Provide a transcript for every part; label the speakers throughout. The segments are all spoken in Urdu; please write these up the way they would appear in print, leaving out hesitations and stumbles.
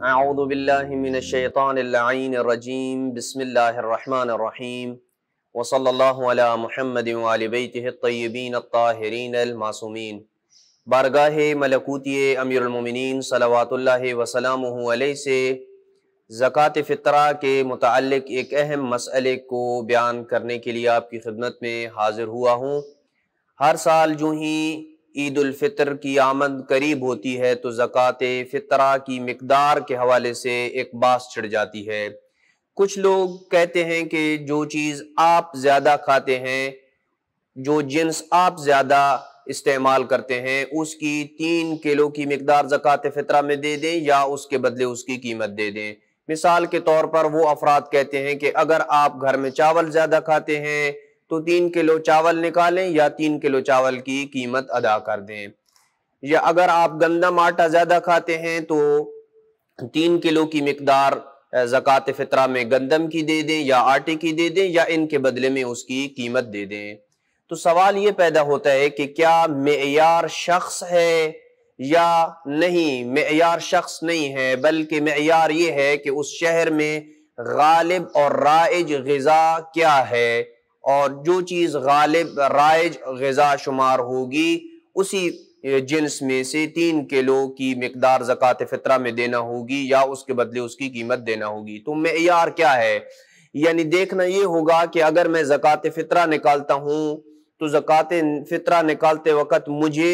Speaker 1: اعوذ باللہ من الشیطان اللعین الرجیم بسم اللہ الرحمن الرحیم وصلی اللہ علی محمد وآل بیتہ الطیبین الطاہرین المعصومین۔ بارگاہ ملکوتی امیر المومنین صلوات اللہ وسلامہ علیہ سے زکات فطرہ کے متعلق ایک اہم مسئلے کو بیان کرنے کے لیے آپ کی خدمت میں حاضر ہوا ہوں۔ ہر سال جو ہی عید الفطر کی آمد قریب ہوتی ہے تو زکات فطرہ کی مقدار کے حوالے سے ایک بحث چھڑ جاتی ہے۔ کچھ لوگ کہتے ہیں کہ جو چیز آپ زیادہ کھاتے ہیں، جو جنس آپ زیادہ استعمال کرتے ہیں، اس کی 3 کلو کی مقدار زکات فطرہ میں دے دیں یا اس کے بدلے اس کی قیمت دے دیں۔ مثال کے طور پر وہ افراد کہتے ہیں کہ اگر آپ گھر میں چاول زیادہ کھاتے ہیں تو 3 کلو چاول نکالیں یا 3 کلو چاول کی قیمت ادا کر دیں، یا اگر آپ گندم آٹا زیادہ کھاتے ہیں تو 3 کلو کی مقدار زکات فطرہ میں گندم کی دے دیں یا آٹے کی دے دیں یا ان کے بدلے میں اس کی قیمت دے دیں۔ تو سوال یہ پیدا ہوتا ہے کہ کیا معیار شخص ہے یا نہیں؟ معیار شخص نہیں ہے، بلکہ معیار یہ ہے کہ اس شہر میں غالب اور رائج غذا کیا ہے، اور جو چیز غالب رائج غذا شمار ہوگی اسی جنس میں سے 3 کلو کی مقدار زکات فطرہ میں دینا ہوگی یا اس کے بدلے اس کی قیمت دینا ہوگی۔ تو معیار کیا ہے؟ یعنی دیکھنا یہ ہوگا کہ اگر میں زکات فطرہ نکالتا ہوں تو زکات فطرہ نکالتے وقت مجھے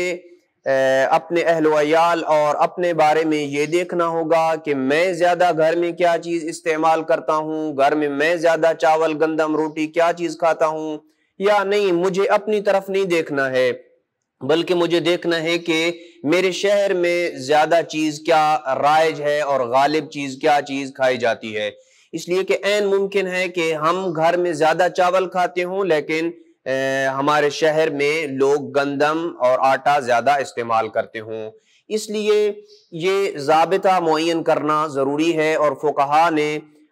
Speaker 1: اپنے اہل و عیال اور اپنے بارے میں یہ دیکھنا ہوگا کہ میں زیادہ گھر میں کیا چیز استعمال کرتا ہوں، گھر میں زیادہ چاول گندم روٹی کیا چیز کھاتا ہوں یا نہیں۔ مجھے اپنی طرف نہیں دیکھنا ہے، بلکہ مجھے دیکھنا ہے کہ میرے شہر میں زیادہ چیز کیا رائج ہے اور غالب چیز کیا چیز کھائی جاتی ہے۔ اس لیے کہ عین ممکن ہے کہ ہم گھر میں زیادہ چاول کھاتے ہوں لیکن ہمارے شہر میں لوگ گندم اور آٹا زیادہ استعمال کرتے ہوں۔ اس لیے یہ ضابطہ معین کرنا ضروری ہے، اور فقہاء نے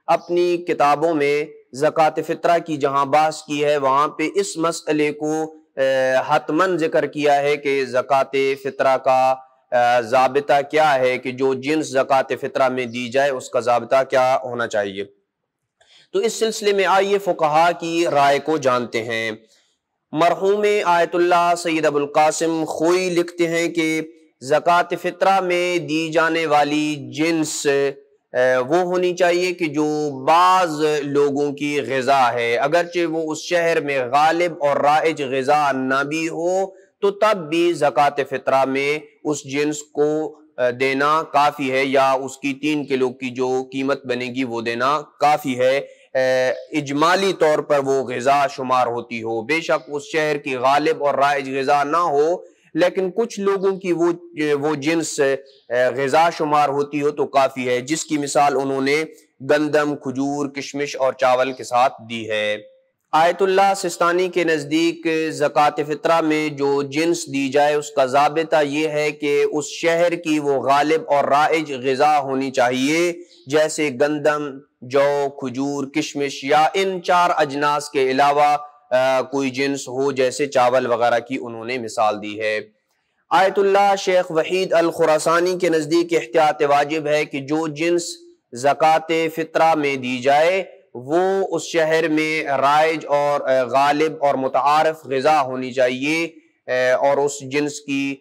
Speaker 1: اپنی کتابوں میں زکات فطرہ کی جہاں بحث کی ہے وہاں پہ اس مسئلے کو حتماً ذکر کیا ہے کہ زکات فطرہ کا ضابطہ کیا ہے، کہ جو جنس زکات فطرہ میں دی جائے اس کا ضابطہ کیا ہونا چاہیے۔ تو اس سلسلے میں آئیے فقہاء کی رائے کو جانتے ہیں۔ مرحوم آیت اللہ سید ابو القاسم خوئی لکھتے ہیں کہ زکات فطرہ میں دی جانے والی جنس وہ ہونی چاہیے کہ جو بعض لوگوں کی غذا ہے، اگرچہ وہ اس شہر میں غالب اور رائج غذا نہ بھی ہو تو تب بھی زکات فطرہ میں اس جنس کو دینا کافی ہے، یا اس کی 3 کلو کی جو قیمت بنے گی وہ دینا کافی ہے، اجمالی طور پر وہ غذا شمار ہوتی ہو۔ بے شک اس شہر کی غالب اور رائج غذا نہ ہو لیکن کچھ لوگوں کی وہ جنس غذا شمار ہوتی ہو تو کافی ہے، جس کی مثال انہوں نے گندم، کھجور، کشمش اور چاول کے ساتھ دی ہے۔ آیت اللہ سستانی کے نزدیک زکات فطرہ میں جو جنس دی جائے اس کا ضابطہ یہ ہے کہ اس شہر کی وہ غالب اور رائج غذا ہونی چاہیے، جیسے گندم، جو، کھجور، کشمش، یا ان 4 اجناس کے علاوہ کوئی جنس ہو جیسے چاول وغیرہ کی انہوں نے مثال دی ہے۔ آیت اللہ شیخ وحید الخراسانی کے نزدیک احتیاط واجب ہے کہ جو جنس زکات فطرہ میں دی جائے وہ اس شہر میں رائج اور غالب اور متعارف غذا ہونی چاہیے، اور اس جنس کی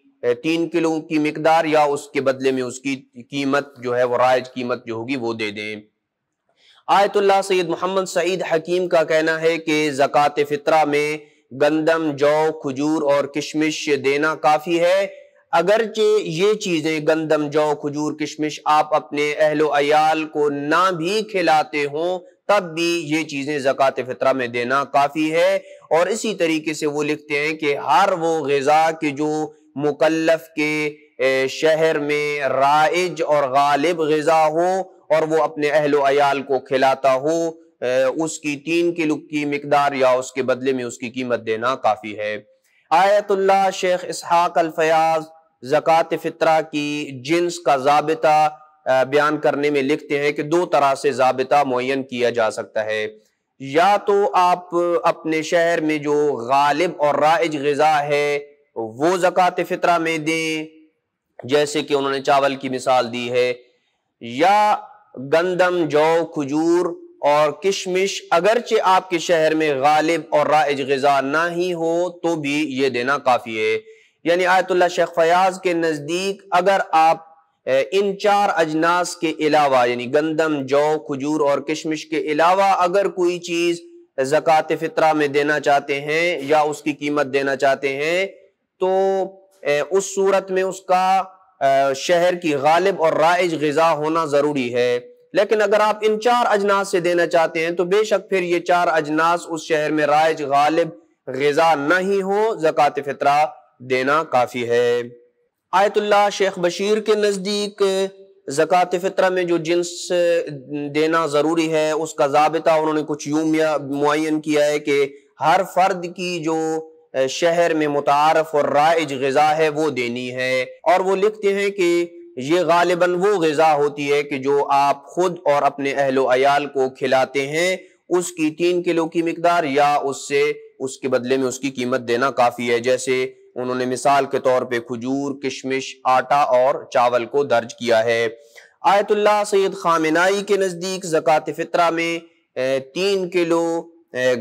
Speaker 1: 3 کلو کی مقدار یا اس کے بدلے میں اس کی قیمت جو ہے وہ رائج قیمت جو ہوگی وہ دے دیں۔ آیت اللہ سید محمد سعید حکیم کا کہنا ہے کہ زکات فطرہ میں گندم، جو، کھجور اور کشمش دینا کافی ہے، اگرچہ یہ چیزیں گندم، جو، کھجور، کشمش آپ اپنے اہل و عیال کو نہ بھی کھلاتے ہوں تب بھی یہ چیزیں زکات فطرہ میں دینا کافی ہے۔ اور اسی طریقے سے وہ لکھتے ہیں کہ ہر وہ غذا کہ جو مکلف کے شہر میں رائج اور غالب غذا ہو اور وہ اپنے اہل و عیال کو کھلاتا ہو، اس کی 3 کلو کی مقدار یا اس کے بدلے میں اس کی قیمت دینا کافی ہے۔ آیت اللہ شیخ اسحاق الفیاض زکات فطرہ کی جنس کا ضابطہ بیان کرنے میں لکھتے ہیں کہ 2 طرح سے ضابطہ معین کیا جا سکتا ہے، یا تو آپ اپنے شہر میں جو غالب اور رائج غذا ہے وہ زکات فطرہ میں دیں، جیسے کہ انہوں نے چاول کی مثال دی ہے، یا گندم، جو، کھجور اور کشمش اگرچہ آپ کے شہر میں غالب اور رائج غذا نہ ہی ہو تو بھی یہ دینا کافی ہے۔ یعنی آیت اللہ شیخ فیاض کے نزدیک اگر آپ ان 4 اجناس کے علاوہ یعنی گندم، جو، کھجور اور کشمش کے علاوہ اگر کوئی چیز زکوٰۃ فطرہ میں دینا چاہتے ہیں یا اس کی قیمت دینا چاہتے ہیں تو اس صورت میں اس کا شہر کی غالب اور رائج غذا ہونا ضروری ہے۔ لیکن اگر آپ ان 4 اجناس سے دینا چاہتے ہیں تو بے شک پھر یہ 4 اجناس اس شہر میں رائج غالب غذا نہ ہی ہو، زکوٰۃ فطرہ دینا کافی ہے۔ آیت اللہ شیخ بشیر کے نزدیک زکوٰۃ فطرہ میں جو جنس دینا ضروری ہے اس کا ضابطہ انہوں نے کچھ یوں معین کیا ہے کہ ہر فرد کی جو شہر میں متعارف اور رائج غذا ہے وہ دینی ہے، اور وہ لکھتے ہیں کہ یہ غالباً وہ غذا ہوتی ہے کہ جو آپ خود اور اپنے اہل و عیال کو کھلاتے ہیں، اس کی 3 کلو کی مقدار یا اس کے بدلے میں اس کی قیمت دینا کافی ہے۔ جیسے انہوں نے مثال کے طور پہ کھجور، کشمش، آٹا اور چاول کو درج کیا ہے۔ آیت اللہ سید خامنائی کے نزدیک زکوٰۃ فطرہ میں 3 کلو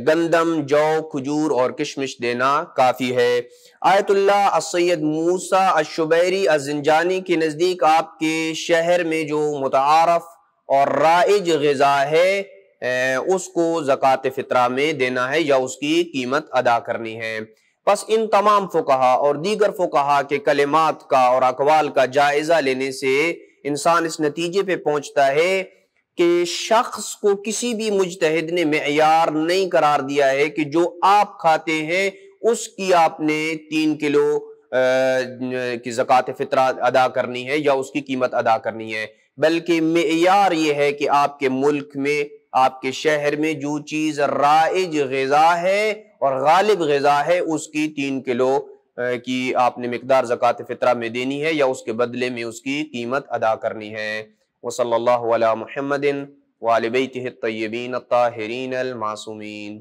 Speaker 1: گندم، جو، کھجور اور کشمش دینا کافی ہے۔ آیت اللہ السید موسیٰ الشبیری الزنجانی کے نزدیک آپ کے شہر میں جو متعارف اور رائج غذا ہے اس کو زکوٰۃ فطرہ میں دینا ہے یا اس کی قیمت ادا کرنی ہے۔ بس ان تمام فقہا اور دیگر فقہا کے کلمات کا اور اقوال کا جائزہ لینے سے انسان اس نتیجے پہ پہنچتا ہے کہ شخص کو کسی بھی مجتہد نے معیار نہیں قرار دیا ہے کہ جو آپ کھاتے ہیں اس کی آپ نے 3 کلو کی زکوٰۃ فطرہ ادا کرنی ہے یا اس کی قیمت ادا کرنی ہے، بلکہ معیار یہ ہے کہ آپ کے ملک میں، آپ کے شہر میں جو چیز رائج غذا ہے اور غالب غذا ہے اس کی 3 کلو کی آپ نے مقدار زکوٰۃ فطرہ میں دینی ہے یا اس کے بدلے میں اس کی قیمت ادا کرنی ہے۔ وصلی اللہ علی محمد وآل بیتہ الطیبین الطاہرین المعصومین۔